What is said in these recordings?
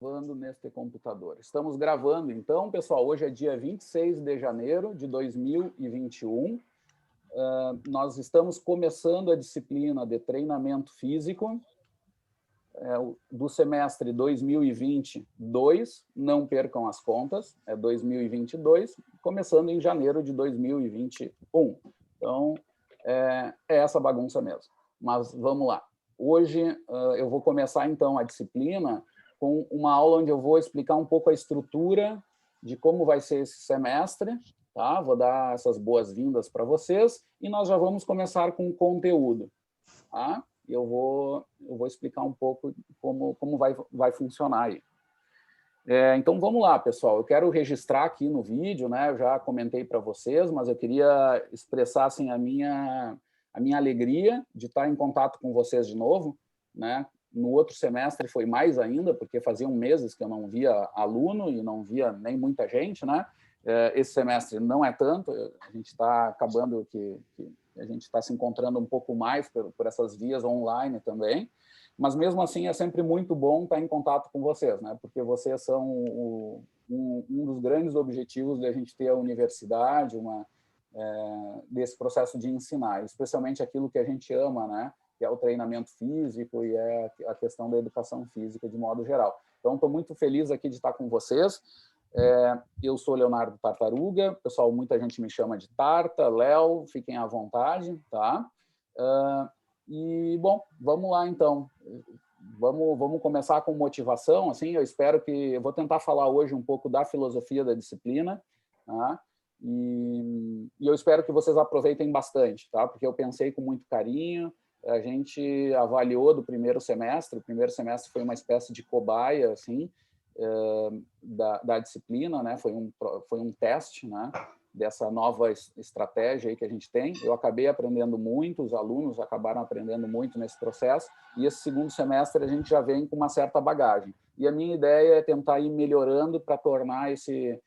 Gravando neste computador. Estamos gravando, então, pessoal, hoje é dia 26 de janeiro de 2021. Nós estamos começando a disciplina de treinamento físico do semestre 2022, não percam as contas, é 2022, começando em janeiro de 2021. Então, é essa bagunça mesmo. Mas vamos lá. Hoje eu vou começar, então, a disciplina com uma aula onde eu vou explicar um pouco a estrutura de como vai ser esse semestre, tá? Vou dar essas boas-vindas para vocês e nós já vamos começar com o conteúdo, tá? E eu vou explicar um pouco como vai funcionar aí. Então, vamos lá, pessoal. Eu quero registrar aqui no vídeo, né? Eu já comentei para vocês, mas eu queria expressar assim, a minha alegria de estar em contato com vocês de novo, né? No outro semestre foi mais ainda, porque faziam meses que eu não via aluno e não via nem muita gente, né? Esse semestre não é tanto, a gente está acabando que a gente está se encontrando um pouco mais por essas vias online também, mas mesmo assim é sempre muito bom estar em contato com vocês, né? Porque vocês são um dos grandes objetivos de a gente ter a universidade, desse processo de ensinar, especialmente aquilo que a gente ama, né? Que é o treinamento físico e é a questão da educação física de modo geral. Então, estou muito feliz aqui de estar com vocês. Eu sou Leonardo Tartaruga, pessoal, muita gente me chama de Tarta, Léo, fiquem à vontade, tá? E, bom, vamos lá, então. Vamos começar com motivação, assim, eu vou tentar falar hoje um pouco da filosofia da disciplina, tá? E eu espero que vocês aproveitem bastante, tá? Porque eu pensei com muito carinho, a gente avaliou do primeiro semestre, o primeiro semestre foi uma espécie de cobaia, assim, da disciplina, né? Foi um teste, né? Dessa nova estratégia aí que a gente tem. Eu acabei aprendendo muito, os alunos acabaram aprendendo muito nesse processo, e esse segundo semestre a gente já vem com uma certa bagagem. E a minha ideia é tentar ir melhorando para tornar esse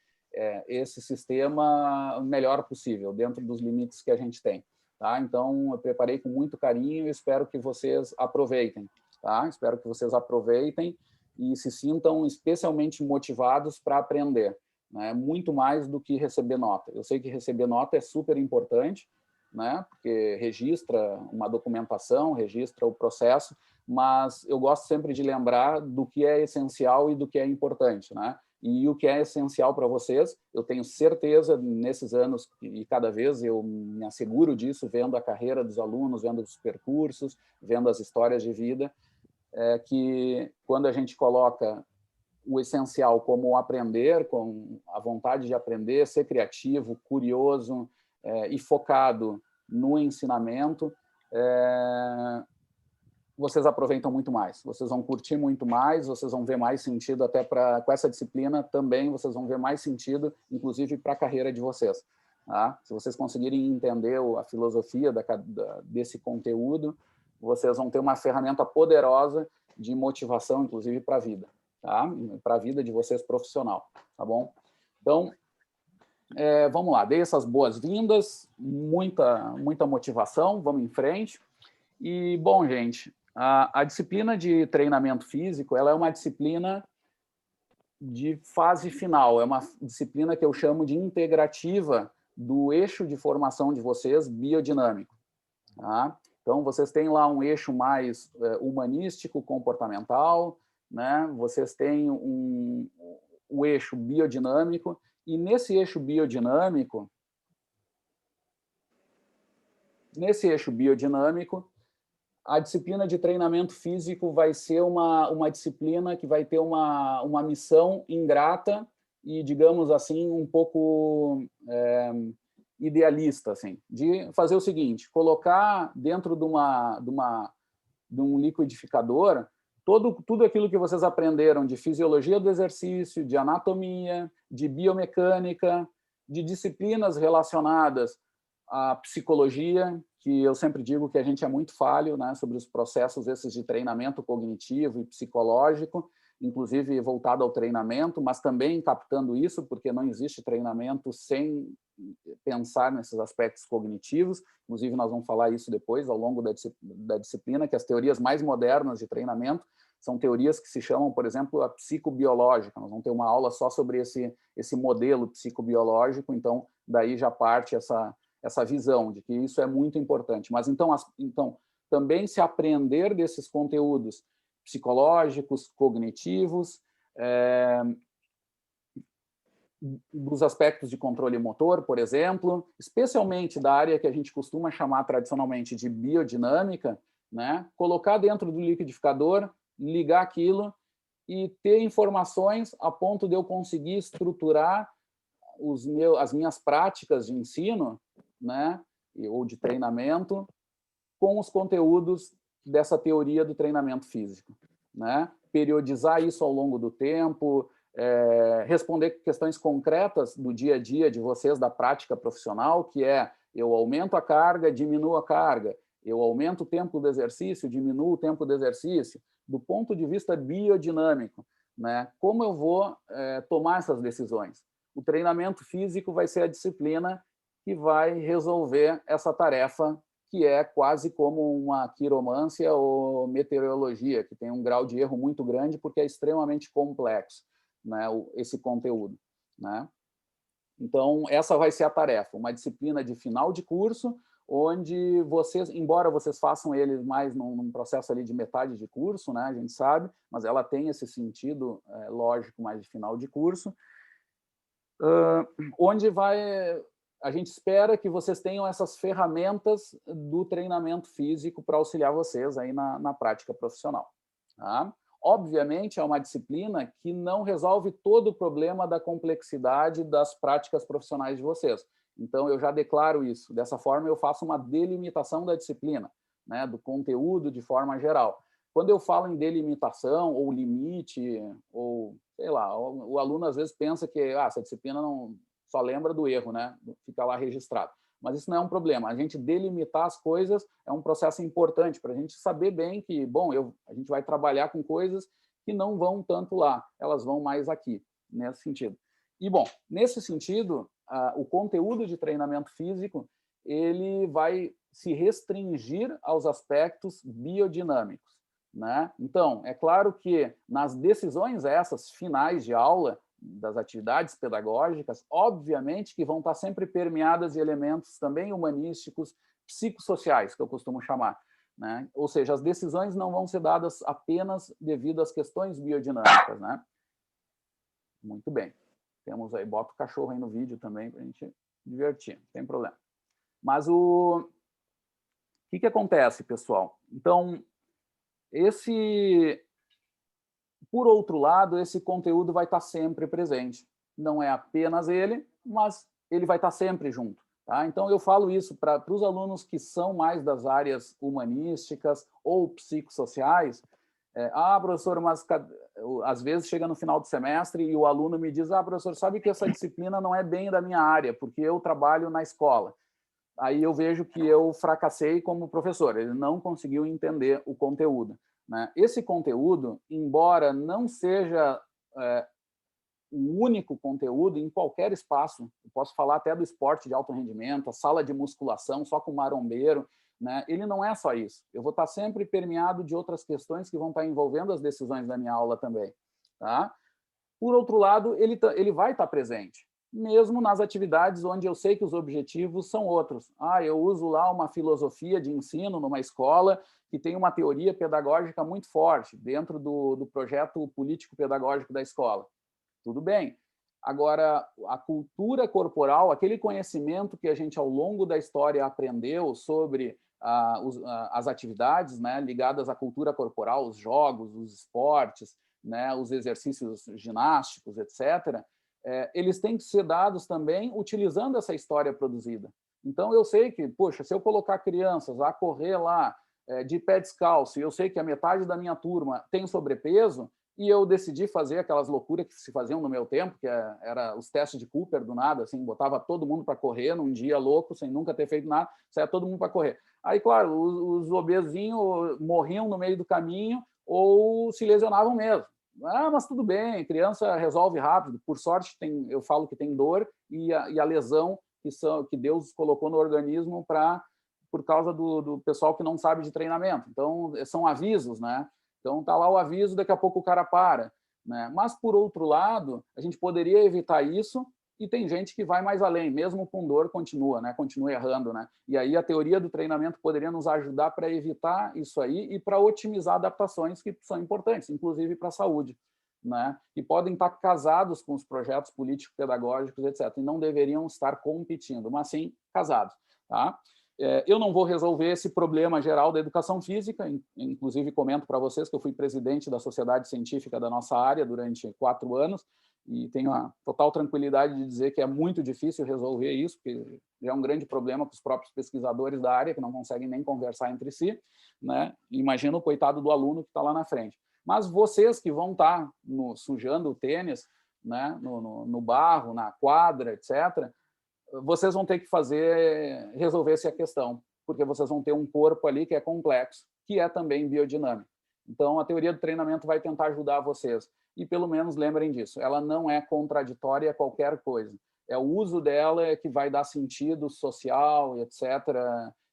sistema o melhor possível, dentro dos limites que a gente tem. Tá? Então, eu preparei com muito carinho e espero que vocês aproveitem. Tá? Espero que vocês aproveitem e se sintam especialmente motivados para aprender, né? Muito mais do que receber nota. Eu sei que receber nota é super importante, né? Porque registra uma documentação, registra o processo, mas eu gosto sempre de lembrar do que é essencial e do que é importante, né? E o que é essencial para vocês, eu tenho certeza nesses anos, e cada vez eu me asseguro disso, vendo a carreira dos alunos, vendo os percursos, vendo as histórias de vida, que quando a gente coloca o essencial como aprender, com a vontade de aprender, ser criativo, curioso e focado no ensinamento, vocês aproveitam muito mais, vocês vão curtir muito mais, vocês vão ver mais sentido até com essa disciplina também, vocês vão ver mais sentido, inclusive para a carreira de vocês. Tá? Se vocês conseguirem entender a filosofia desse conteúdo, vocês vão ter uma ferramenta poderosa de motivação, inclusive para a vida, tá? Para a vida de vocês profissional, tá bom? Então, vamos lá, dei essas boas-vindas, muita motivação, vamos em frente. E, bom, gente, a disciplina de treinamento físico, ela é uma disciplina de fase final, é uma disciplina que eu chamo de integrativa do eixo de formação de vocês biodinâmico. Tá? Então, vocês têm lá um eixo mais humanístico, comportamental, né? Vocês têm o eixo biodinâmico, e nesse eixo biodinâmico, a disciplina de treinamento físico vai ser uma disciplina que vai ter uma missão ingrata e, digamos assim, um pouco idealista, assim, de fazer o seguinte, colocar dentro de um liquidificador tudo aquilo que vocês aprenderam de fisiologia do exercício, de anatomia, de biomecânica, de disciplinas relacionadas à psicologia, que eu sempre digo que a gente é muito falho, né, sobre os processos esses de treinamento cognitivo e psicológico, inclusive voltado ao treinamento, mas também captando isso, porque não existe treinamento sem pensar nesses aspectos cognitivos. Inclusive, nós vamos falar isso depois, ao longo da disciplina, que as teorias mais modernas de treinamento são teorias que se chamam, por exemplo, a psicobiológica. Nós vamos ter uma aula só sobre esse modelo psicobiológico, então daí já parte essa visão de que isso é muito importante. Mas então também se aprender desses conteúdos psicológicos, cognitivos, dos aspectos de controle motor, por exemplo, especialmente da área que a gente costuma chamar tradicionalmente de biodinâmica, né? Colocar dentro do liquidificador, ligar aquilo e ter informações a ponto de eu conseguir estruturar as minhas práticas de ensino, né? Ou de treinamento com os conteúdos dessa teoria do treinamento físico, né? Periodizar isso ao longo do tempo, responder questões concretas do dia a dia de vocês da prática profissional, que é eu aumento a carga, diminuo a carga, eu aumento o tempo do exercício, diminuo o tempo do exercício, do ponto de vista biodinâmico, né? Como eu vou tomar essas decisões? O treinamento físico vai ser a disciplina que vai resolver essa tarefa, que é quase como uma quiromância ou meteorologia, que tem um grau de erro muito grande porque é extremamente complexo, né, esse conteúdo, né? Então, essa vai ser a tarefa, uma disciplina de final de curso, onde vocês, embora vocês façam ele mais num processo ali de metade de curso, né, a gente sabe, mas ela tem esse sentido lógico mais de final de curso, onde a gente espera que vocês tenham essas ferramentas do treinamento físico para auxiliar vocês aí na prática profissional, tá? Obviamente, é uma disciplina que não resolve todo o problema da complexidade das práticas profissionais de vocês. Então, eu já declaro isso. Dessa forma, eu faço uma delimitação da disciplina, né, do conteúdo de forma geral. Quando eu falo em delimitação ou limite, ou, sei lá, o aluno às vezes pensa que essa disciplina não só lembra do erro, né? Fica lá registrado. Mas isso não é um problema. A gente delimitar as coisas é um processo importante para a gente saber bem que, bom, a gente vai trabalhar com coisas que não vão tanto lá, elas vão mais aqui, nesse sentido. E, bom, nesse sentido, o conteúdo de treinamento físico, ele vai se restringir aos aspectos biodinâmicos, né? Então, é claro que nas decisões essas finais de aula, das atividades pedagógicas, obviamente que vão estar sempre permeadas de elementos também humanísticos, psicossociais, que eu costumo chamar, né? Ou seja, as decisões não vão ser dadas apenas devido às questões biodinâmicas, né? Muito bem. Temos aí, bota o cachorro aí no vídeo também para a gente divertir, não tem problema. Mas o que acontece, pessoal? Então, por outro lado, esse conteúdo vai estar sempre presente. Não é apenas ele, mas ele vai estar sempre junto. Tá? Então, eu falo isso para os alunos que são mais das áreas humanísticas ou psicossociais. Professor, mas às vezes chega no final do semestre e o aluno me diz, professor, sabe que essa disciplina não é bem da minha área, porque eu trabalho na escola. Aí eu vejo que eu fracassei como professor, ele não conseguiu entender o conteúdo, né? Esse conteúdo, embora não seja o único conteúdo em qualquer espaço, eu posso falar até do esporte de alto rendimento, a sala de musculação só com marombeiro, né? Ele não é só isso. Eu vou estar sempre permeado de outras questões que vão estar envolvendo as decisões da minha aula também, tá? Por outro lado, ele vai estar presente, mesmo nas atividades onde eu sei que os objetivos são outros. Eu uso lá uma filosofia de ensino numa escola que tem uma teoria pedagógica muito forte dentro do projeto político-pedagógico da escola. Tudo bem. Agora, a cultura corporal, aquele conhecimento que a gente, ao longo da história, aprendeu sobre as atividades, né, ligadas à cultura corporal, os jogos, os esportes, né, os exercícios ginásticos, etc., eles têm que ser dados também utilizando essa história produzida. Então, eu sei que, poxa, se eu colocar crianças a correr lá de pé descalço, e eu sei que a metade da minha turma tem sobrepeso, e eu decidi fazer aquelas loucuras que se faziam no meu tempo, que era os testes de Cooper do nada, assim, botava todo mundo para correr num dia louco, sem nunca ter feito nada, saia todo mundo para correr. Aí, claro, os obesinhos morriam no meio do caminho ou se lesionavam mesmo. Mas tudo bem, criança resolve rápido. Por sorte, eu falo que tem dor e a lesão que Deus colocou no organismo por causa do pessoal que não sabe de treinamento. Então, são avisos, né? Então, está lá o aviso, daqui a pouco o cara para, né? Mas, por outro lado, a gente poderia evitar isso e tem gente que vai mais além, mesmo com dor, continua, né? Continua errando, né? E aí a teoria do treinamento poderia nos ajudar para evitar isso aí e para otimizar adaptações que são importantes, inclusive para a saúde, né? E podem estar casados com os projetos político-pedagógicos, etc. E não deveriam estar competindo, mas sim casados, tá? Eu não vou resolver esse problema geral da educação física, inclusive comento para vocês que eu fui presidente da sociedade científica da nossa área durante 4 anos e tenho a total tranquilidade de dizer que é muito difícil resolver isso, porque já é um grande problema para os próprios pesquisadores da área, que não conseguem nem conversar entre si, né? Imagina o coitado do aluno que está lá na frente. Mas vocês que vão estar sujando o tênis, né? no barro, na quadra, etc., vocês vão ter que resolver essa questão, porque vocês vão ter um corpo ali que é complexo, que é também biodinâmico. Então, a teoria do treinamento vai tentar ajudar vocês. E, pelo menos, lembrem disso, ela não é contraditória a qualquer coisa. É o uso dela que vai dar sentido social, etc.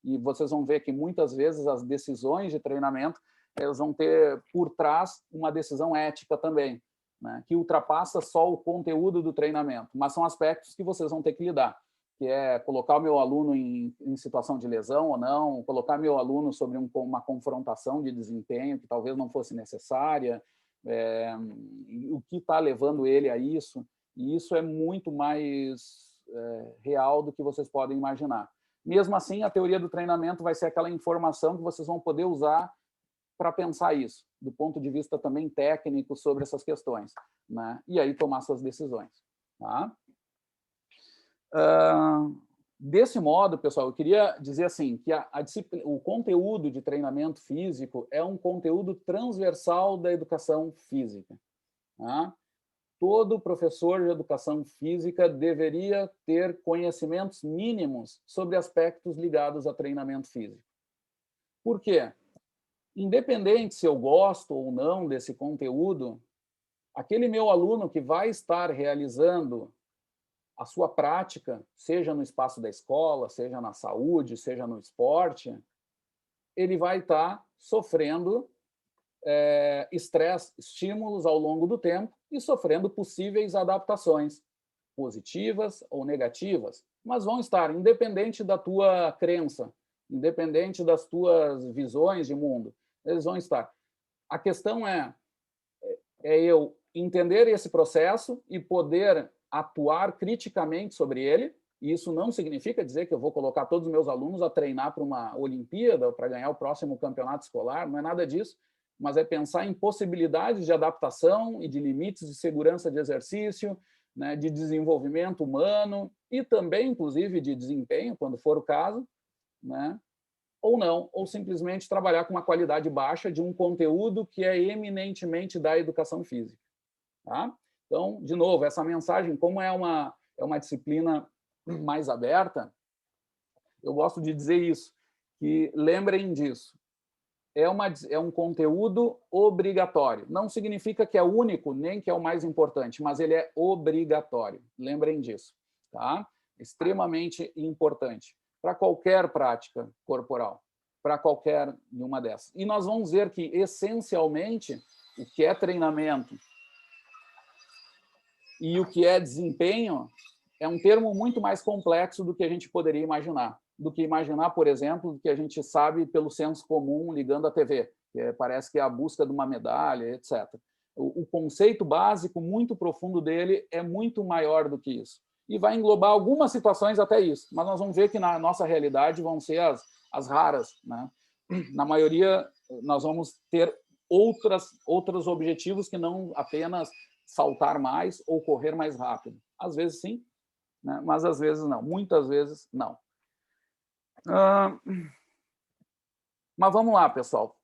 E vocês vão ver que, muitas vezes, as decisões de treinamento elas vão ter, por trás, uma decisão ética também, né, que ultrapassa só o conteúdo do treinamento, mas são aspectos que vocês vão ter que lidar, que é colocar o meu aluno em situação de lesão ou não, colocar meu aluno sobre uma confrontação de desempenho que talvez não fosse necessária, o que está levando ele a isso, e isso é muito mais real do que vocês podem imaginar. Mesmo assim, a teoria do treinamento vai ser aquela informação que vocês vão poder usar para pensar isso, do ponto de vista também técnico sobre essas questões, né? E aí tomar suas decisões. Tá? Desse modo, pessoal, eu queria dizer assim, que o conteúdo de treinamento físico é um conteúdo transversal da educação física. Tá? Todo professor de educação física deveria ter conhecimentos mínimos sobre aspectos ligados a treinamento físico. Por quê? Independente se eu gosto ou não desse conteúdo, aquele meu aluno que vai estar realizando a sua prática, seja no espaço da escola, seja na saúde, seja no esporte, ele vai estar sofrendo estresse, estímulos ao longo do tempo e sofrendo possíveis adaptações, positivas ou negativas, mas vão estar, independente da tua crença, independente das tuas visões de mundo, eles vão estar. A questão é eu entender esse processo e poder atuar criticamente sobre ele. E isso não significa dizer que eu vou colocar todos os meus alunos a treinar para uma Olimpíada ou para ganhar o próximo campeonato escolar, não é nada disso, mas é pensar em possibilidades de adaptação e de limites de segurança de exercício, né, de desenvolvimento humano e também, inclusive, de desempenho, quando for o caso, né? Ou não, ou simplesmente trabalhar com uma qualidade baixa de um conteúdo que é eminentemente da educação física. Tá? Então, de novo, essa mensagem, como é uma disciplina mais aberta, eu gosto de dizer isso, que lembrem disso, é um conteúdo obrigatório. Não significa que é único, nem que é o mais importante, mas ele é obrigatório. Lembrem disso. Tá? Extremamente importante para qualquer prática corporal, para qualquer uma dessas. E nós vamos ver que, essencialmente, o que é treinamento e o que é desempenho é um termo muito mais complexo do que a gente poderia imaginar. Do que imaginar, por exemplo, do que a gente sabe pelo senso comum ligando à TV, que parece que é a busca de uma medalha, etc. O conceito básico, muito profundo dele, é muito maior do que isso. E vai englobar algumas situações até isso, mas nós vamos ver que na nossa realidade vão ser as raras, né? Na maioria, nós vamos ter outros objetivos que não apenas saltar mais ou correr mais rápido. Às vezes sim, né? Mas às vezes não. Muitas vezes não. Mas vamos lá, pessoal.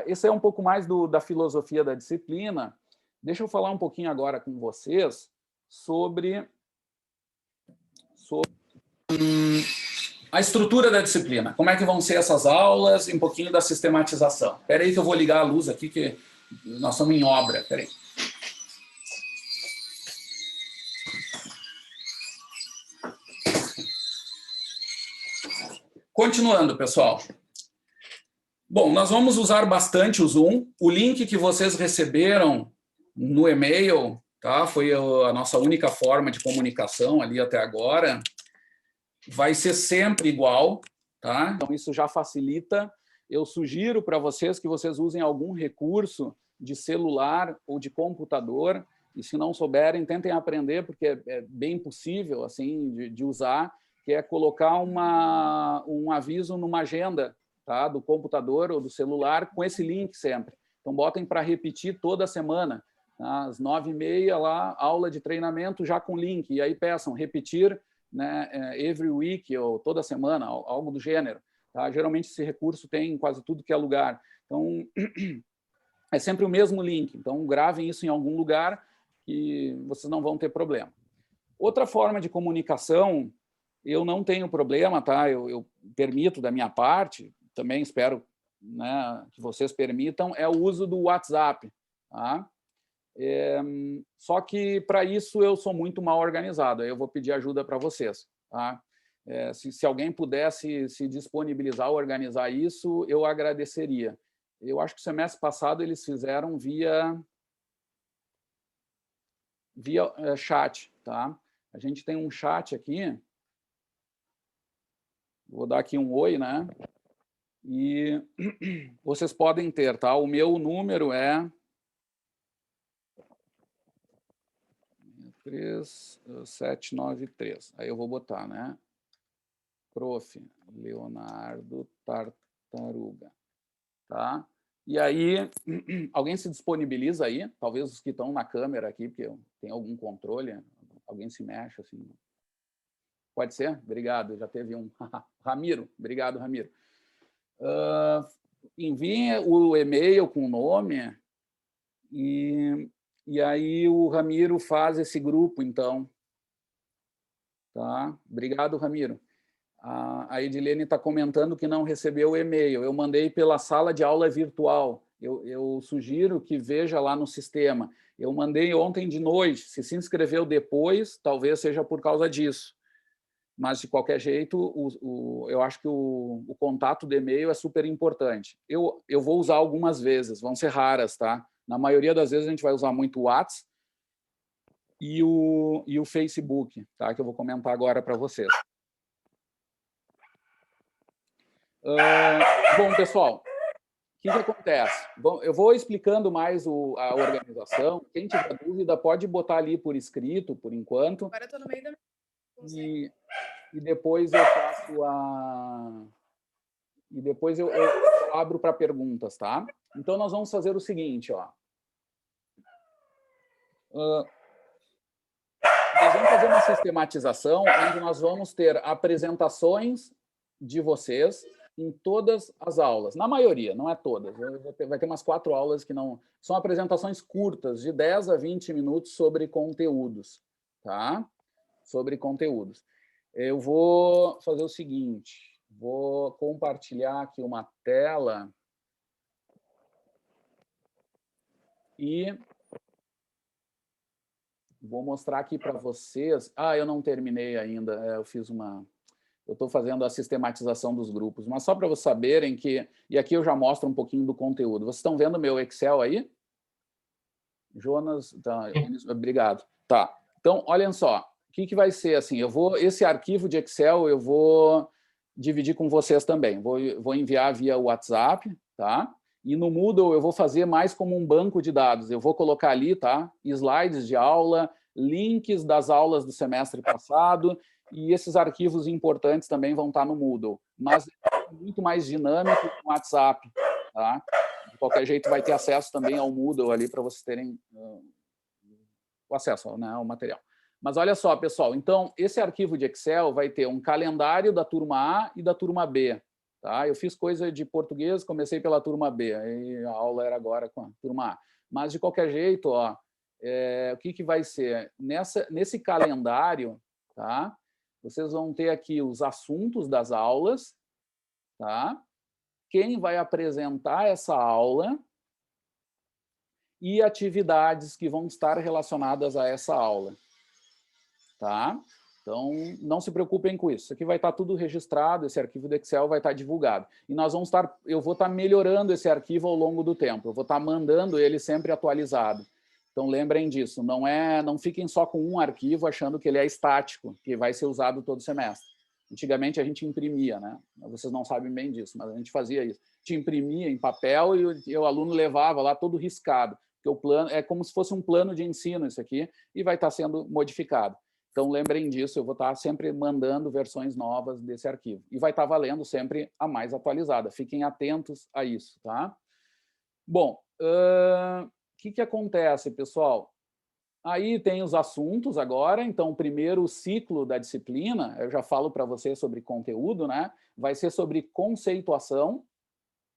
Esse é um pouco mais da filosofia da disciplina. Deixa eu falar um pouquinho agora com vocês sobre a estrutura da disciplina. Como é que vão ser essas aulas e um pouquinho da sistematização. Espera aí que eu vou ligar a luz aqui, que nós estamos em obra. Espera aí. Continuando, pessoal. Bom, nós vamos usar bastante o Zoom. O link que vocês receberam no e-mail, tá? Foi a nossa única forma de comunicação ali até agora. Vai ser sempre igual, tá? Então isso já facilita. Eu sugiro para vocês que vocês usem algum recurso de celular ou de computador, e se não souberem, tentem aprender, porque é bem possível assim de usar, que é colocar um aviso numa agenda, tá? Do computador ou do celular com esse link sempre. Então botem para repetir toda semana, tá? Às 9h30 lá, aula de treinamento já com link, e aí peçam repetir, né, every week ou toda semana, algo do gênero. Tá? Geralmente esse recurso tem em quase tudo que é lugar. Então, é sempre o mesmo link. Então, gravem isso em algum lugar que vocês não vão ter problema. Outra forma de comunicação, eu não tenho problema, tá? Eu permito da minha parte, também espero, né, que vocês permitam, é o uso do WhatsApp. Tá? Só que, para isso, eu sou muito mal organizado. Aí eu vou pedir ajuda para vocês. Tá? Se alguém pudesse se disponibilizar a organizar isso, eu agradeceria. Eu acho que o semestre passado eles fizeram via chat. Tá? A gente tem um chat aqui. Vou dar aqui um oi, né? E vocês podem ter, tá? O meu número é 3793. Aí eu vou botar, né? Prof. Leonardo Tartaruga. Tá? E aí, alguém se disponibiliza aí? Talvez os que estão na câmera aqui, porque tem algum controle, alguém se mexe assim. Pode ser? Obrigado, já teve um. Ramiro, obrigado, Ramiro. Enviem o e-mail com o nome e aí o Ramiro faz esse grupo, então. Tá? Obrigado, Ramiro. A Edilene está comentando que não recebeu o e-mail. Eu mandei pela sala de aula virtual. Eu sugiro que veja lá no sistema. Eu mandei ontem de noite. Se inscreveu depois, talvez seja por causa disso. Mas, de qualquer jeito, eu acho que o contato do e-mail é super importante. Eu vou usar algumas vezes, vão ser raras, tá? Na maioria das vezes a gente vai usar muito o WhatsApp e o Facebook, tá? Que eu vou comentar agora para vocês. Bom, pessoal, o que acontece? Bom, eu vou explicando mais a organização. Quem tiver dúvida pode botar ali por escrito, por enquanto. Agora eu estou no meio da... E depois eu faço a... E depois eu abro para perguntas, tá? Então, nós vamos fazer o seguinte, ó. Nós vamos fazer uma sistematização onde nós vamos ter apresentações de vocês em todas as aulas. Na maioria, não é todas. Vai ter umas 4 aulas que não... São apresentações curtas, de 10 a 20 minutos sobre conteúdos, tá? Sobre conteúdos. Eu vou fazer o seguinte, vou compartilhar aqui uma tela e vou mostrar aqui para vocês. Eu não terminei ainda, eu fiz uma... Eu estou fazendo a sistematização dos grupos, mas só para vocês saberem que... E aqui eu já mostro um pouquinho do conteúdo. Vocês estão vendo meu Excel aí? Jonas, tá, obrigado. Tá, então, olhem só. O que vai ser assim? Esse arquivo de Excel eu vou dividir com vocês também. Vou enviar via WhatsApp, tá? E no Moodle eu vou fazer mais como um banco de dados. Eu vou colocar ali, tá? Slides de aula, links das aulas do semestre passado, e esses arquivos importantes também vão estar no Moodle. Mas é muito mais dinâmico no WhatsApp, tá? De qualquer jeito vai ter acesso também ao Moodle ali para vocês terem o acesso, né, ao material. Mas olha só, pessoal, então esse arquivo de Excel vai ter um calendário da turma A e da turma B. Tá? Eu fiz coisa de português, comecei pela turma B, aí a aula era agora com a turma A. Mas, de qualquer jeito, ó, o que vai ser? Nesse calendário, tá? Vocês vão ter aqui os assuntos das aulas, tá? Quem vai apresentar essa aula e atividades que vão estar relacionadas a essa aula. Tá? Então, não se preocupem com isso. Isso aqui vai estar tudo registrado, esse arquivo do Excel vai estar divulgado. E eu vou estar melhorando esse arquivo ao longo do tempo. Eu vou estar mandando ele sempre atualizado. Então, lembrem disso. Não fiquem só com um arquivo achando que ele é estático, que vai ser usado todo semestre. Antigamente, a gente imprimia, né? Vocês não sabem bem disso, mas a gente fazia isso. A gente imprimia em papel e o aluno levava lá todo riscado. Porque o plano é como se fosse um plano de ensino isso aqui e vai estar sendo modificado. Então, lembrem disso, eu vou estar sempre mandando versões novas desse arquivo. E vai estar valendo sempre a mais atualizada. Fiquem atentos a isso, tá? Bom, o que acontece, pessoal? Aí tem os assuntos agora. Então, o primeiro ciclo da disciplina, eu já falo para vocês sobre conteúdo, né? Vai ser sobre conceituação.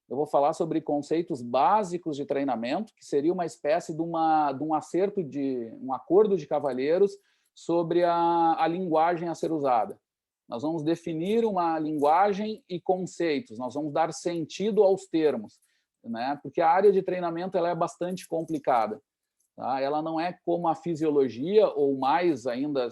Eu vou falar sobre conceitos básicos de treinamento, que seria uma espécie de um acordo de cavalheiros sobre a linguagem a ser usada. Nós vamos definir uma linguagem e conceitos, nós vamos dar sentido aos termos, né? Porque a área de treinamento ela é bastante complicada. Tá? Ela não é como a fisiologia, ou mais ainda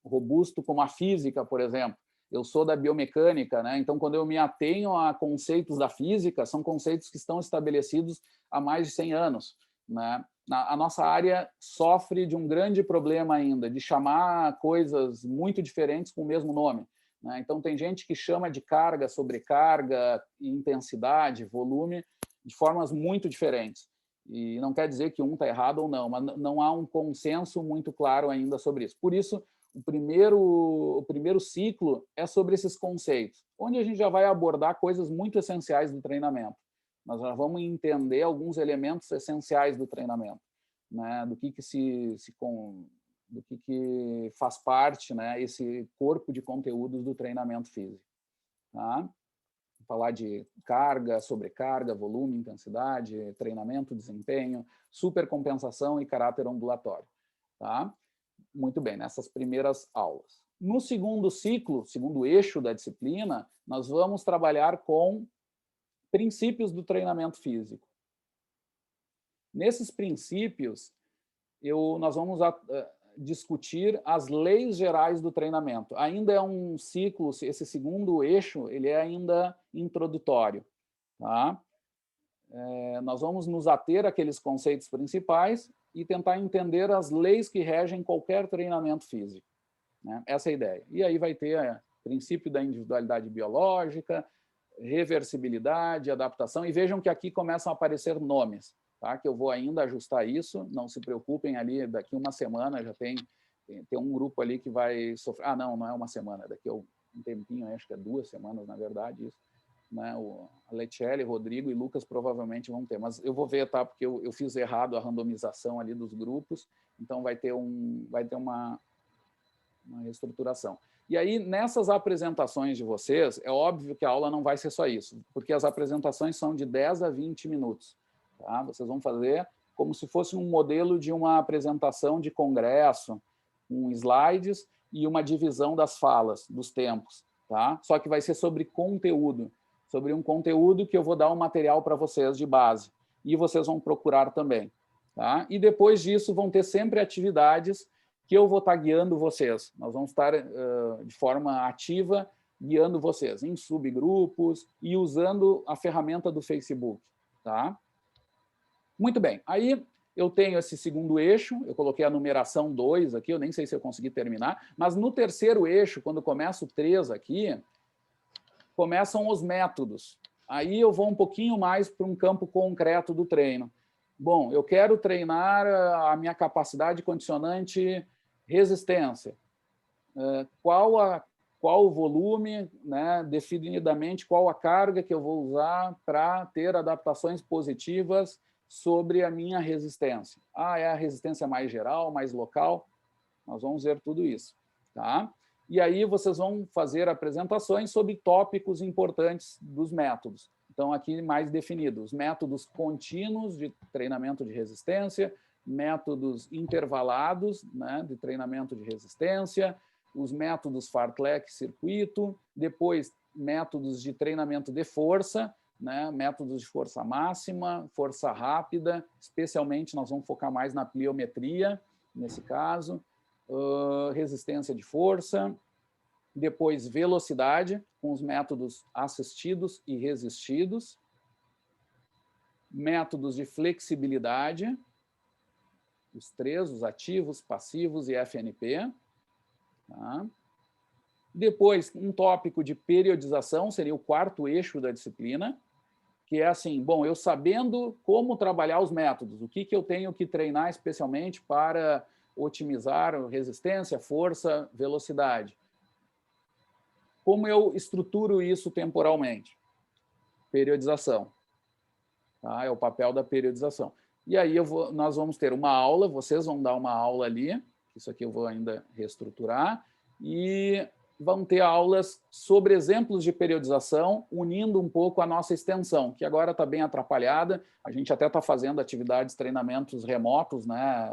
robusto como a física, por exemplo. Eu sou da biomecânica, né? Então, quando eu me atenho a conceitos da física, são conceitos que estão estabelecidos há mais de 100 anos. Né? A nossa área sofre de um grande problema ainda, de chamar coisas muito diferentes com o mesmo nome. Né? Então, tem gente que chama de carga, sobrecarga, intensidade, volume, de formas muito diferentes. E não quer dizer que um está errado ou não, mas não há um consenso muito claro ainda sobre isso. Por isso, o primeiro ciclo é sobre esses conceitos, onde a gente já vai abordar coisas muito essenciais do treinamento. Nós já vamos entender alguns elementos essenciais do treinamento, né? Do que faz parte, né? Esse corpo de conteúdos do treinamento físico. Tá? Falar de carga, sobrecarga, volume, intensidade, treinamento, desempenho, supercompensação e caráter ondulatório. Tá? Muito bem, nessas primeiras aulas. No segundo ciclo, segundo eixo da disciplina, nós vamos trabalhar com princípios do treinamento físico. Nesses princípios, nós vamos discutir as leis gerais do treinamento. Ainda é um ciclo, esse segundo eixo, ele é ainda introdutório. Tá? Nós vamos nos ater àqueles conceitos principais e tentar entender as leis que regem qualquer treinamento físico. Né? Essa é a ideia. E aí vai ter princípio da individualidade biológica, reversibilidade, adaptação, e vejam que aqui começam a aparecer nomes, tá? Que eu vou ainda ajustar isso, não se preocupem ali, daqui uma semana já tem um grupo ali que vai sofrer, não é uma semana, daqui a um tempinho, acho que é 2 semanas, na verdade, isso, né? A Letiele, Rodrigo e Lucas provavelmente vão ter, mas eu vou ver, tá? Porque eu fiz errado a randomização ali dos grupos, então vai ter uma reestruturação. E aí, nessas apresentações de vocês, é óbvio que a aula não vai ser só isso, porque as apresentações são de 10 a 20 minutos. Tá? Vocês vão fazer como se fosse um modelo de uma apresentação de congresso, com slides e uma divisão das falas, dos tempos. Tá? Só que vai ser sobre conteúdo, sobre um conteúdo que eu vou dar um material para vocês de base. E vocês vão procurar também. Tá? E depois disso, vão ter sempre atividades que eu vou estar guiando vocês. Nós vamos estar de forma ativa guiando vocês em subgrupos e usando a ferramenta do Facebook. Tá? Muito bem. Aí eu tenho esse segundo eixo, eu coloquei a numeração 2 aqui, eu nem sei se eu consegui terminar, mas no terceiro eixo, quando começa o 3 aqui, começam os métodos. Aí eu vou um pouquinho mais para um campo concreto do treino. Bom, eu quero treinar a minha capacidade condicionante resistência. Qual o volume, né, definidamente, qual a carga que eu vou usar para ter adaptações positivas sobre a minha resistência. É a resistência mais geral, mais local? Nós vamos ver tudo isso. Tá? E aí vocês vão fazer apresentações sobre tópicos importantes dos métodos. Então, aqui mais definidos, os métodos contínuos de treinamento de resistência, métodos intervalados, né, de treinamento de resistência, os métodos fartlek circuito, depois métodos de treinamento de força, né, métodos de força máxima, força rápida, especialmente nós vamos focar mais na pliometria, nesse caso, resistência de força, depois velocidade, com os métodos assistidos e resistidos, métodos de flexibilidade, os três, os ativos, passivos e FNP. Tá? Depois, um tópico de periodização, seria o quarto eixo da disciplina, que é assim, bom, eu sabendo como trabalhar os métodos, o que eu tenho que treinar especialmente para otimizar resistência, força, velocidade. Como eu estruturo isso temporalmente? Periodização. Tá? É o papel da periodização. E aí nós vamos ter uma aula, vocês vão dar uma aula ali, isso aqui eu vou ainda reestruturar, e vão ter aulas sobre exemplos de periodização, unindo um pouco a nossa extensão, que agora está bem atrapalhada. A gente até está fazendo atividades, treinamentos remotos, né?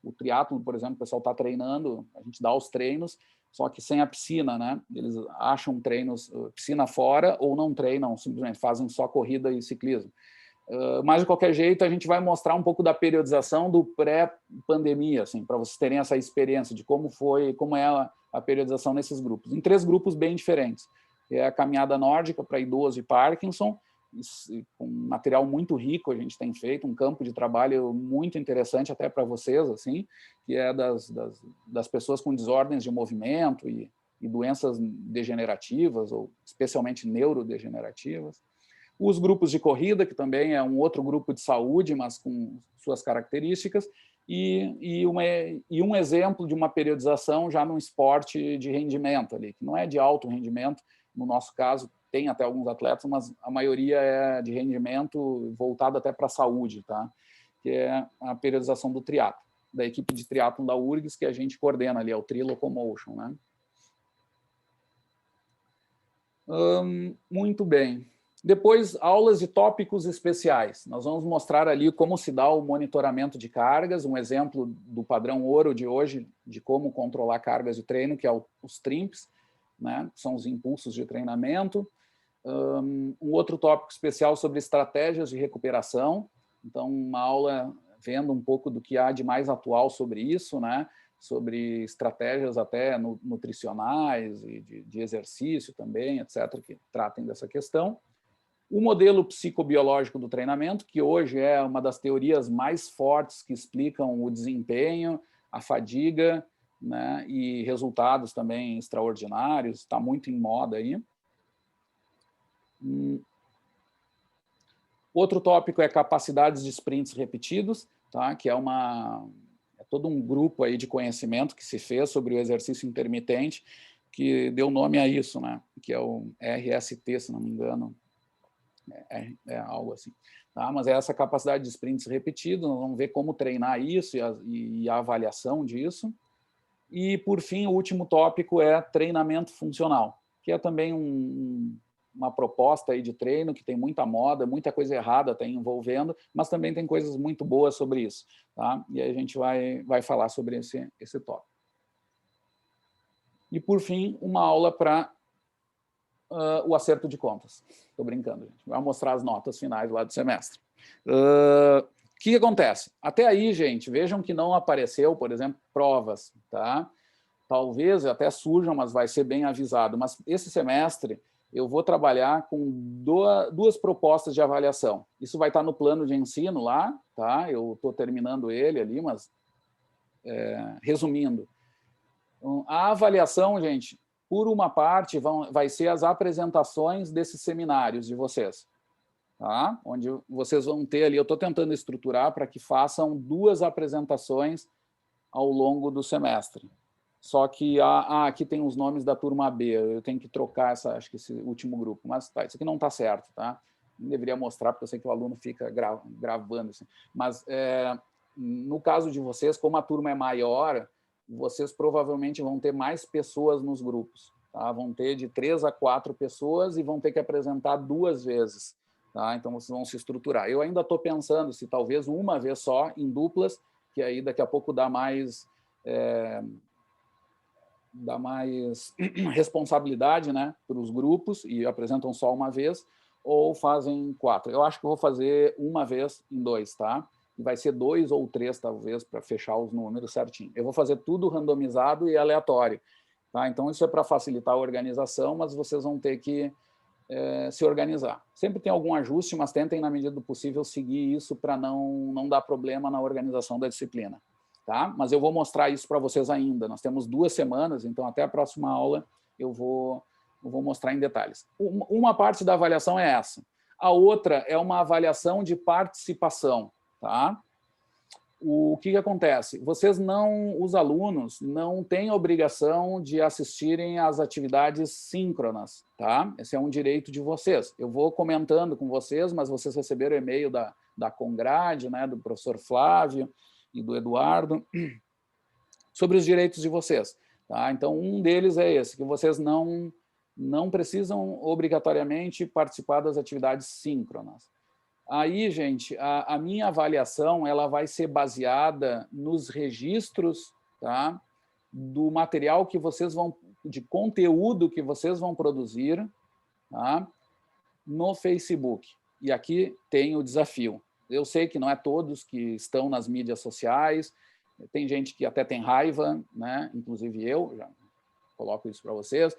O triatlo, por exemplo, o pessoal está treinando, a gente dá os treinos, só que sem a piscina, né? Eles acham treinos, piscina fora, ou não treinam, simplesmente fazem só corrida e ciclismo. Mas, de qualquer jeito, a gente vai mostrar um pouco da periodização do pré-pandemia, assim, para vocês terem essa experiência de como é a periodização nesses grupos. Em 3 grupos bem diferentes. É a caminhada nórdica para idoso e Parkinson, com material muito rico a gente tem feito, um campo de trabalho muito interessante até para vocês, assim, que é das pessoas com desordens de movimento e doenças degenerativas, ou especialmente neurodegenerativas. Os grupos de corrida, que também é um outro grupo de saúde, mas com suas características, e um exemplo de uma periodização já num esporte de rendimento, ali, que não é de alto rendimento, no nosso caso tem até alguns atletas, mas a maioria é de rendimento voltado até para a saúde, tá? Que é a periodização do triatlo, da equipe de triatlo da URGS, que a gente coordena ali, é o Tri-Locomotion, né? Muito bem. Depois, aulas de tópicos especiais. Nós vamos mostrar ali como se dá o monitoramento de cargas, um exemplo do padrão ouro de hoje, de como controlar cargas de treino, que é os TRIMPs, né? São os impulsos de treinamento. Um outro tópico especial sobre estratégias de recuperação. Então, uma aula vendo um pouco do que há de mais atual sobre isso, né? Sobre estratégias até nutricionais e de exercício também, etc., que tratem dessa questão. O modelo psicobiológico do treinamento, que hoje é uma das teorias mais fortes que explicam o desempenho, a fadiga, né, e resultados também extraordinários, está muito em moda aí. Outro tópico é capacidades de sprints repetidos, tá, que é todo um grupo aí de conhecimento que se fez sobre o exercício intermitente, que deu nome a isso, né, que é o RST, se não me engano. É algo assim. Tá? Mas é essa capacidade de sprints repetidos, nós vamos ver como treinar isso e a avaliação disso. E, por fim, o último tópico é treinamento funcional, que é também uma proposta aí de treino que tem muita moda, muita coisa errada até envolvendo, mas também tem coisas muito boas sobre isso. Tá? E aí a gente vai falar sobre esse tópico. E, por fim, uma aula para o acerto de contas. Estou brincando, gente. Vai mostrar as notas finais lá do semestre. O que acontece? Até aí, gente, vejam que não apareceu, por exemplo, provas. Tá? Talvez até surjam, mas vai ser bem avisado. Mas esse semestre eu vou trabalhar com duas propostas de avaliação. Isso vai estar no plano de ensino lá, tá? Eu estou terminando ele ali, mas resumindo. A avaliação, gente, por uma parte, vai ser as apresentações desses seminários de vocês, tá? Onde vocês vão ter ali, eu estou tentando estruturar para que façam 2 apresentações ao longo do semestre. Só que aqui tem os nomes da turma B, eu tenho que trocar acho que esse último grupo, mas tá, isso aqui não está certo, tá? Não deveria mostrar, porque eu sei que o aluno fica gravando. Assim. Mas, no caso de vocês, como a turma é maior, vocês provavelmente vão ter mais pessoas nos grupos. Tá? Vão ter de 3 a 4 pessoas e vão ter que apresentar 2 vezes. Tá? Então, vocês vão se estruturar. Eu ainda estou pensando se talvez uma vez só, em duplas, que aí daqui a pouco dá mais responsabilidade, né, para os grupos e apresentam só uma vez, ou fazem 4. Eu acho que eu vou fazer uma vez em 2, tá? e vai ser 2 ou 3, talvez, para fechar os números certinho. Eu vou fazer tudo randomizado e aleatório. Tá? Então, isso é para facilitar a organização, mas vocês vão ter que se organizar. Sempre tem algum ajuste, mas tentem, na medida do possível, seguir isso para não dar problema na organização da disciplina. Tá? Mas eu vou mostrar isso para vocês ainda. Nós temos 2 semanas, então até a próxima aula eu vou mostrar em detalhes. Uma parte da avaliação é essa. A outra é uma avaliação de participação. Tá? O que acontece? Os alunos não têm obrigação de assistirem às atividades síncronas, tá? Esse é um direito de vocês. Eu vou comentando com vocês, mas vocês receberam o e-mail da Congrade, né, do professor Flávio e do Eduardo, sobre os direitos de vocês. Tá? Então, um deles é esse, que vocês não precisam obrigatoriamente participar das atividades síncronas. Aí, gente, a minha avaliação ela vai ser baseada nos registros, tá, do material que vocês vão, de conteúdo que vocês vão produzir, tá, no Facebook. E aqui tem o desafio. Eu sei que não é todos que estão nas mídias sociais, tem gente que até tem raiva, né? Inclusive eu, já coloco isso para vocês.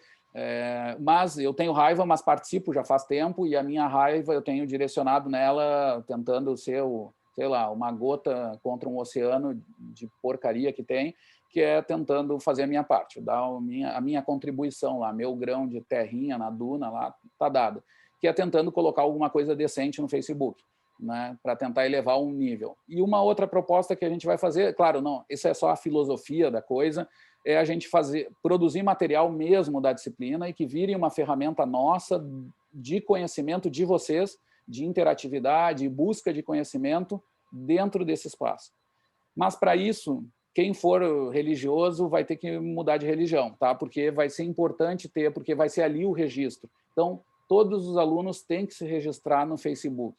Mas eu tenho raiva, mas participo já faz tempo, e a minha raiva eu tenho direcionado nela, tentando ser, sei lá, uma gota contra um oceano de porcaria que tem, que é tentando fazer a minha parte, dar a minha contribuição lá, meu grão de terrinha na duna lá, tá dado, que é tentando colocar alguma coisa decente no Facebook, né, para tentar elevar um nível. E uma outra proposta que a gente vai fazer, claro, não, isso é só a filosofia da coisa, é a gente produzir material mesmo da disciplina e que vire uma ferramenta nossa de conhecimento de vocês, de interatividade e busca de conhecimento dentro desse espaço. Mas, para isso, quem for religioso vai ter que mudar de religião, tá? Porque vai ser importante ter, porque vai ser ali o registro. Então, todos os alunos têm que se registrar no Facebook.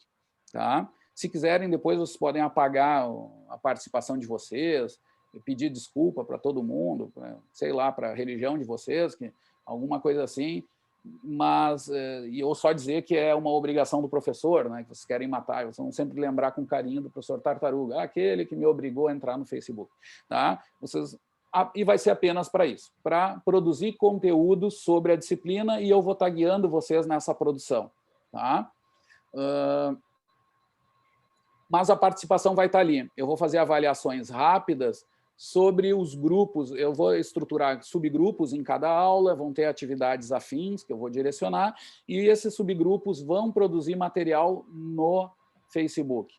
Tá? Se quiserem, depois vocês podem apagar a participação de vocês, pedir desculpa para todo mundo, sei lá, para a religião de vocês, alguma coisa assim, mas ou só dizer que é uma obrigação do professor, né, que vocês querem matar, vocês vão sempre lembrar com carinho do professor Tartaruga, aquele que me obrigou a entrar no Facebook. Tá? E vai ser apenas para isso, para produzir conteúdo sobre a disciplina, e eu vou estar guiando vocês nessa produção. Tá? Mas a participação vai estar ali. Eu vou fazer avaliações rápidas sobre os grupos, eu vou estruturar subgrupos em cada aula, vão ter atividades afins que eu vou direcionar, e esses subgrupos vão produzir material no Facebook.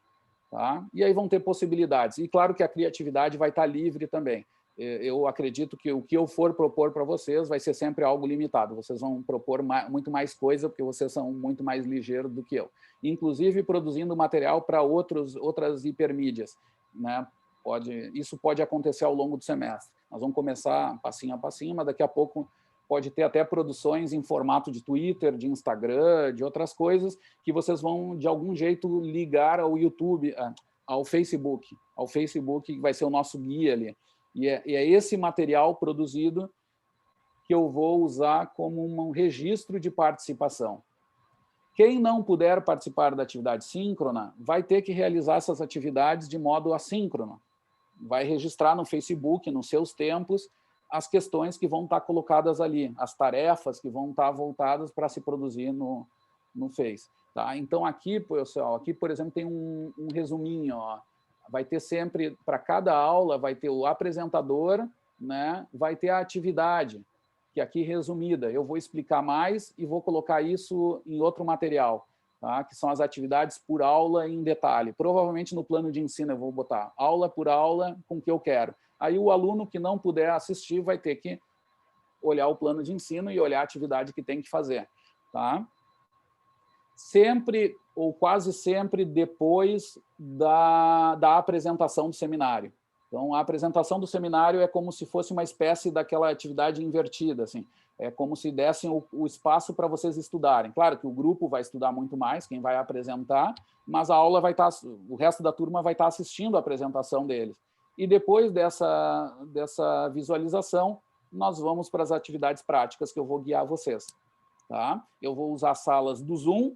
Tá? E aí vão ter possibilidades. E claro que a criatividade vai estar livre também. Eu acredito que o que eu for propor para vocês vai ser sempre algo limitado. Vocês vão propor muito mais coisa, porque vocês são muito mais ligeiros do que eu. Inclusive produzindo material para outras hipermídias, né? Isso pode acontecer ao longo do semestre. Nós vamos começar passinho a passinho, mas daqui a pouco pode ter até produções em formato de Twitter, de Instagram, de outras coisas, que vocês vão, de algum jeito, ligar ao YouTube, ao Facebook. Ao Facebook, que vai ser o nosso guia ali. E é esse material produzido que eu vou usar como um registro de participação. Quem não puder participar da atividade síncrona vai ter que realizar essas atividades de modo assíncrono. Vai registrar no Facebook, nos seus tempos, as questões que vão estar colocadas ali, as tarefas que vão estar voltadas para se produzir no Face. Tá? Então, aqui, pessoal, por exemplo, tem um resuminho. Ó. Vai ter sempre, para cada aula, vai ter o apresentador, né? Vai ter a atividade, que aqui resumida. Eu vou explicar mais e vou colocar isso em outro material. Tá? Que são as atividades por aula em detalhe. Provavelmente no plano de ensino eu vou botar aula por aula com o que eu quero. Aí o aluno que não puder assistir vai ter que olhar o plano de ensino e olhar a atividade que tem que fazer. Tá? Sempre, ou quase sempre, depois da apresentação do seminário. Então, a apresentação do seminário é como se fosse uma espécie daquela atividade invertida, assim. É como se dessem o espaço para vocês estudarem. Claro que o grupo vai estudar muito mais, quem vai apresentar, mas a aula vai estar, o resto da turma vai estar assistindo a apresentação deles. E depois dessa visualização, nós vamos para as atividades práticas que eu vou guiar vocês. Tá? Eu vou usar salas do Zoom,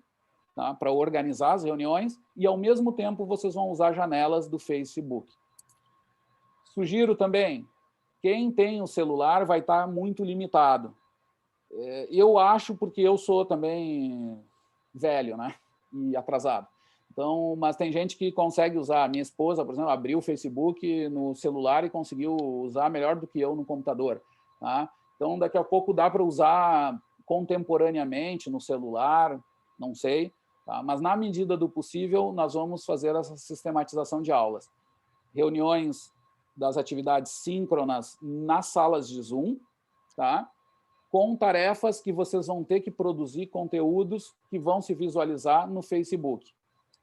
tá? Para organizar as reuniões, e, ao mesmo tempo, vocês vão usar janelas do Facebook. Sugiro também, quem tem o celular vai estar muito limitado. Eu acho, porque eu sou também velho, né? E atrasado. Então, mas tem gente que consegue usar. Minha esposa, por exemplo, abriu o Facebook no celular e conseguiu usar melhor do que eu no computador. Tá? Então, daqui a pouco dá para usar contemporaneamente no celular, não sei. Tá? Mas, na medida do possível, nós vamos fazer essa sistematização de aulas. Reuniões das atividades síncronas nas salas de Zoom, tá? Com tarefas que vocês vão ter que produzir conteúdos que vão se visualizar no Facebook.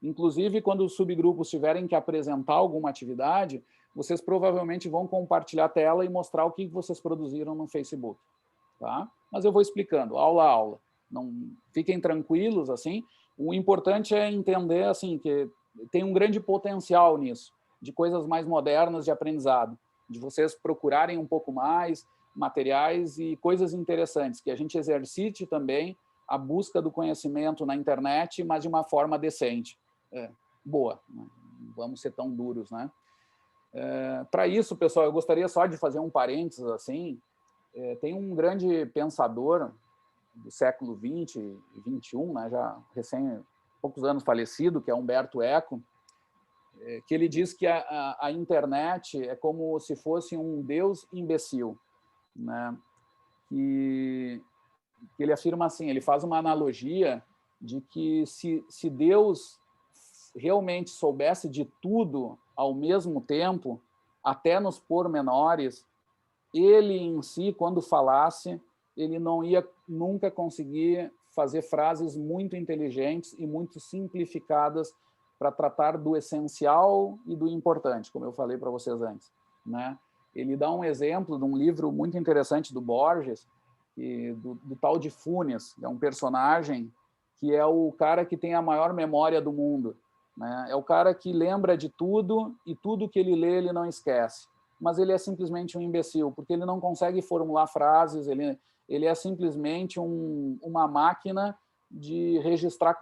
Inclusive, quando os subgrupos tiverem que apresentar alguma atividade, vocês provavelmente vão compartilhar a tela e mostrar o que vocês produziram no Facebook. Tá? Mas eu vou explicando, aula a aula. Não fiquem tranquilos, assim. O importante é entender assim, que tem um grande potencial nisso, de coisas mais modernas de aprendizado, de vocês procurarem um pouco mais materiais e coisas interessantes, que a gente exercite também a busca do conhecimento na internet, mas de uma forma decente. Boa, não vamos ser tão duros, né? Para isso, pessoal, eu gostaria só de fazer um parênteses, assim, tem um grande pensador do século XX e XXI, né, já poucos anos falecido, que é Humberto Eco, que ele diz que a internet é como se fosse um Deus imbecil, né? Que ele afirma assim, ele faz uma analogia de que se Deus realmente soubesse de tudo ao mesmo tempo, até nos pormenores, ele em si, quando falasse, ele não ia nunca conseguir fazer frases muito inteligentes e muito simplificadas para tratar do essencial e do importante, como eu falei para vocês antes, né? Ele dá um exemplo de um livro muito interessante do Borges, do tal de Funes, é um personagem que é o cara que tem a maior memória do mundo, né? É o cara que lembra de tudo e tudo que ele lê ele não esquece. Mas ele é simplesmente um imbecil, porque ele não consegue formular frases, ele é simplesmente uma máquina de registrar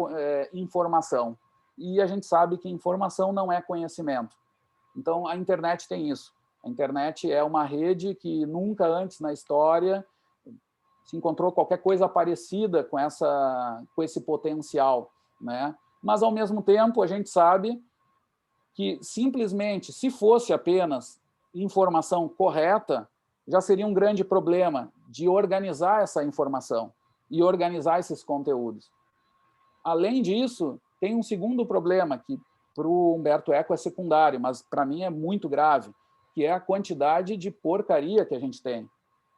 informação. E a gente sabe que informação não é conhecimento. Então, a internet tem isso. A internet é uma rede que nunca antes na história se encontrou qualquer coisa parecida com esse potencial, né? Mas, ao mesmo tempo, a gente sabe que, simplesmente, se fosse apenas informação correta, já seria um grande problema de organizar essa informação e organizar esses conteúdos. Além disso, tem um segundo problema, que para o Humberto Eco é secundário, mas para mim é muito grave, que é a quantidade de porcaria que a gente tem,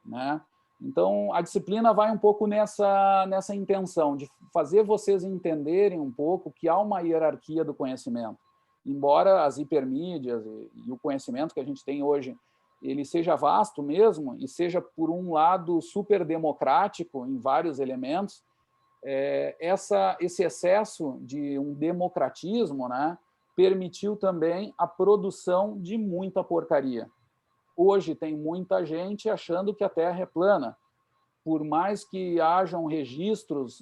né? Então, a disciplina vai um pouco nessa intenção, de fazer vocês entenderem um pouco que há uma hierarquia do conhecimento. Embora as hipermídias e o conhecimento que a gente tem hoje, ele seja vasto mesmo, e seja, por um lado, super democrático em vários elementos, esse excesso de um democratismo, né, permitiu também a produção de muita porcaria. Hoje tem muita gente achando que a Terra é plana. Por mais que hajam registros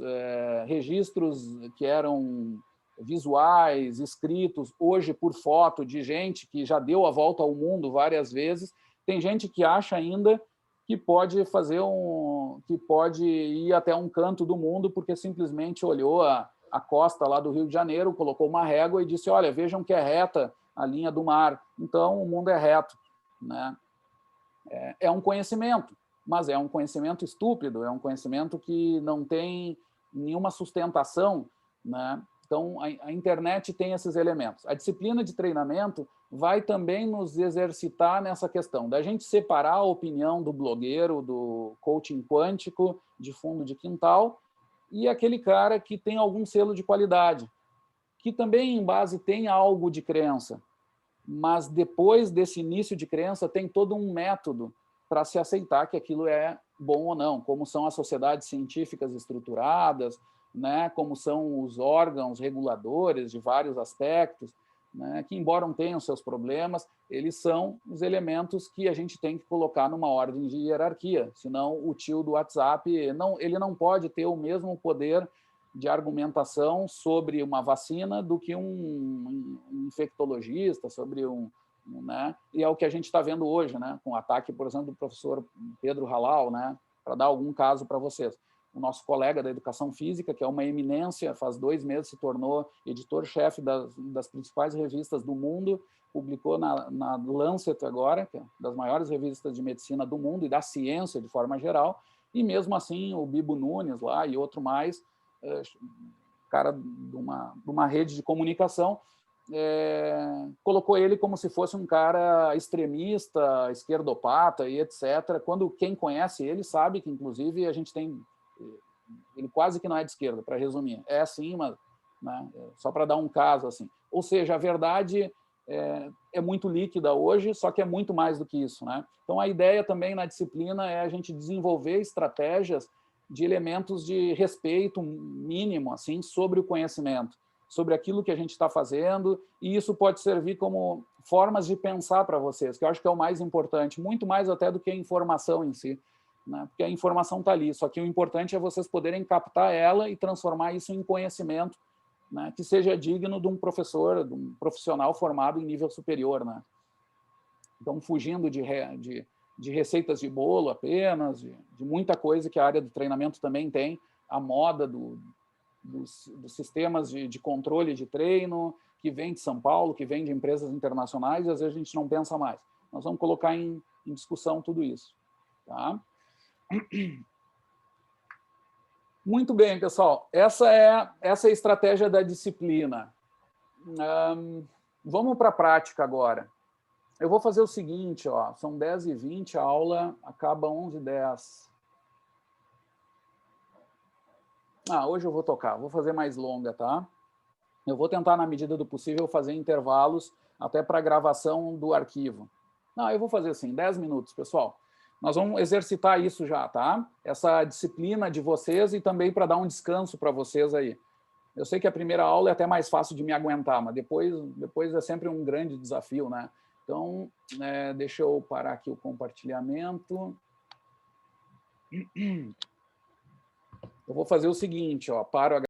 que eram visuais, escritos, hoje por foto, de gente que já deu a volta ao mundo várias vezes, tem gente que acha ainda que pode ir até um canto do mundo porque simplesmente olhou a costa lá do Rio de Janeiro, colocou uma régua e disse, olha, vejam que é reta a linha do mar, então o mundo é reto, né? É um conhecimento, mas é um conhecimento estúpido, é um conhecimento que não tem nenhuma sustentação, né? Então, a internet tem esses elementos. A disciplina de treinamento vai também nos exercitar nessa questão, da gente separar a opinião do blogueiro, do coaching quântico, de fundo de quintal, e aquele cara que tem algum selo de qualidade, que também, em base, tem algo de crença, mas depois desse início de crença tem todo um método para se aceitar que aquilo é bom ou não, como são as sociedades científicas estruturadas, né, como são os órgãos reguladores de vários aspectos, né, que, embora não tenham seus problemas, eles são os elementos que a gente tem que colocar numa ordem de hierarquia, senão o tio do WhatsApp ele não pode ter o mesmo poder de argumentação sobre uma vacina do que um infectologista, sobre né? E é o que a gente está vendo hoje, né? Com o ataque, por exemplo, do professor Pedro Halal, né? Para dar algum caso para vocês. O nosso colega da educação física, que é uma eminência, faz 2 meses se tornou editor-chefe das principais revistas do mundo, publicou na Lancet agora, que é das maiores revistas de medicina do mundo e da ciência de forma geral, e mesmo assim o Bibo Nunes lá e outro mais, cara de uma rede de comunicação, colocou ele como se fosse um cara extremista, esquerdopata e etc. Quando quem conhece ele sabe que, inclusive, a gente tem... Ele quase que não é de esquerda, para resumir. É assim, mas, né, só para dar um caso. Assim. Ou seja, a verdade é muito líquida hoje, só que é muito mais do que isso. Né? Então, a ideia também na disciplina é a gente desenvolver estratégias de elementos de respeito mínimo assim, sobre o conhecimento, sobre aquilo que a gente está fazendo, e isso pode servir como formas de pensar para vocês, que eu acho que é o mais importante, muito mais até do que a informação em si, né? Porque a informação está ali, só que o importante é vocês poderem captar ela e transformar isso em conhecimento, né? Que seja digno de um professor, de um profissional formado em nível superior. Né? Então, fugindo de receitas de bolo apenas, de muita coisa que a área do treinamento também tem, a moda dos sistemas de controle de treino, que vem de São Paulo, que vem de empresas internacionais, e às vezes a gente não pensa mais. Nós vamos colocar em discussão tudo isso. Tá? Muito bem, pessoal. Essa é a estratégia da disciplina. Vamos para a prática agora. Eu vou fazer o seguinte, ó, são 10h20, a aula acaba 11h10. Hoje eu vou tocar, vou fazer mais longa, tá? Eu vou tentar, na medida do possível, fazer intervalos até para a gravação do arquivo. Eu vou fazer assim, 10 minutos, pessoal. Nós vamos exercitar isso já, tá? Essa disciplina de vocês e também para dar um descanso para vocês aí. Eu sei que a primeira aula é até mais fácil de me aguentar, mas depois é sempre um grande desafio, né? Então, deixa eu parar aqui o compartilhamento. Eu vou fazer o seguinte, ó, paro a